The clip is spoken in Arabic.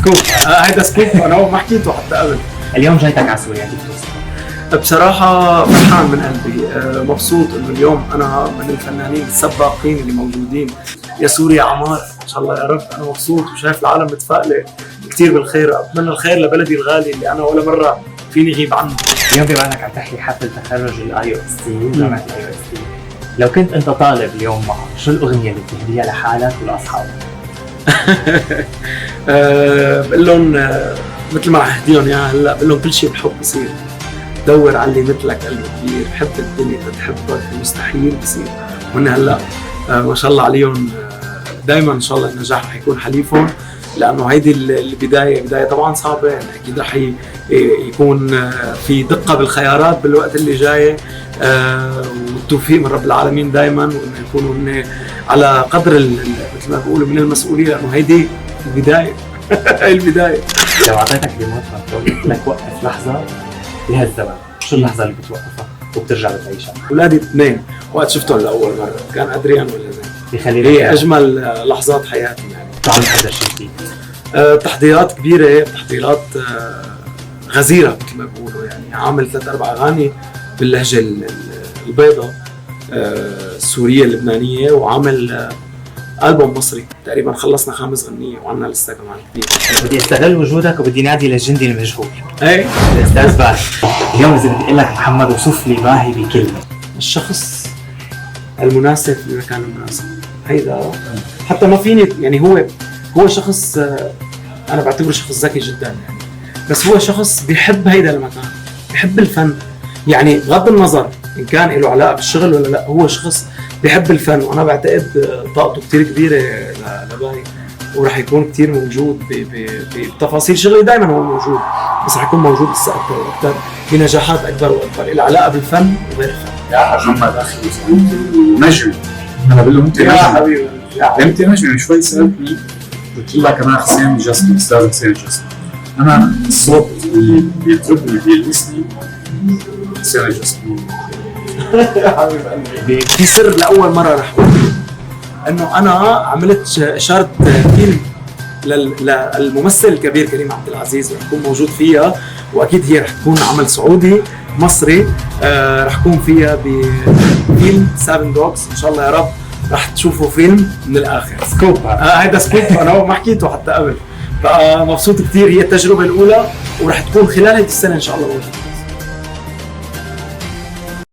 سكوب. هيدا سكوب انا هو ما حكيته حتى قبل. اليوم جايتك على سوريا كيف توصل؟ بصراحة فرحان من قلبي، مبسوط انه اليوم انا من الفنانين السباقين اللي موجودين. يا سوريا عمار ان شاء الله يا رب. انا مبسوط وشايف العالم متفائلة كثير بالخير. اتمنى الخير لبلدي الغالي اللي انا ولا مرة فيني غيب عنه. اليوم بما انك عم تحكي حفل تخرج الاي او اس تي، جامعة الاي او اس تي، لو كنت انت طالب اليوم معه، شو الاغنية اللي بتهديها لحالك ولاصحابك؟ بقول لهم مثل ما اهديهم اياها هلا، بقول لهم كل شيء بحب بصير. دور على اللي مثلك قلبه كبير، حب الدنيا تحبك، المستحيل بصير. ومن هلا ما شاء الله عليهم، دائما ان شاء الله النجاح رح يكون حليفهم، لانه هيدي البدايه طبعا صعبه. يعني اكيد رح يكون في دقه بالخيارات بالوقت اللي جاي، والتوفيق من رب العالمين دائما، وانه يكونوا هن على قدر مثل ما بيقولوا من المسؤوليه، لانه هيدي البدايه. هي البدايه. لو اعطيتك ريموت كنترول قلت لك وقف لحظة بهالزمن، شو اللحظة اللي بتوقفها وبترجع بتعيشها؟ اولادي اثنين وقت شفتهم لاول مره، كان ادريان ولا زين، بخلي هي اجمل لحظات حياتي. يعني تعمل هذا الشيء فيك. تحضيرات كبيره، تحضيرات غزيره مثل ما بيقولوا. يعني عامل 3-4 اغاني باللهجه البيضاء السوريه اللبنانيه، وعامل ألبوم مصري. تقريبا خلصنا 5 أغنية وعنا لسه كمان كثير. بدي استغل وجودك وبدي نادي للجندي المجهول. ايه الاستاذ باهي. اليوم اذا بدي اقول لك محمد وصف لي باهي بكلمه. الشخص المناسب في المكان المناسب. هيدا حتى ما فيني، يعني هو شخص، انا بعتبره شخص ذكي جدا يعني، بس هو شخص بيحب هيدا المكان، بيحب الفن. يعني بغض النظر ان كان له علاقه بالشغل ولا لا، هو شخص بيحب الفن. وانا بعتقد طاقته كتير كبيره لباهي، وراح يكون كتير موجود بتفاصيل شغلي. دائما هو موجود، بس راح يكون موجود لسه اكثر واكثر بنجاحات اكبر واكبر لها علاقه بالفن وغير الفن. يا محمد اخي نجم. انا بقول له انت نجم. يا حبيبي انت نجم. شوي سالتني قلت لك انا حسين جسمي، استاذ حسين جسمي. انا الصوت اللي بيطربني بيلمسني حسين جسمي. يا حبيب قلبي، في سر لاول مره رح اقول انه انا عملت اشاره فيلم للممثل الكبير كريم عبد العزيز، رح يكون موجود فيها، واكيد هي رح تكون عمل سعودي مصري. رح يكون فيها بفيلم 7 دوجز ان شاء الله يا رب. رح تشوفوا فيلم من الاخر. سكوب. هيدا سكوب انا هو ما حكيته حتى قبل. بقى مبسوط كثير، هي التجربه الاولى ورح تكون خلال هذه السنه ان شاء الله موجود.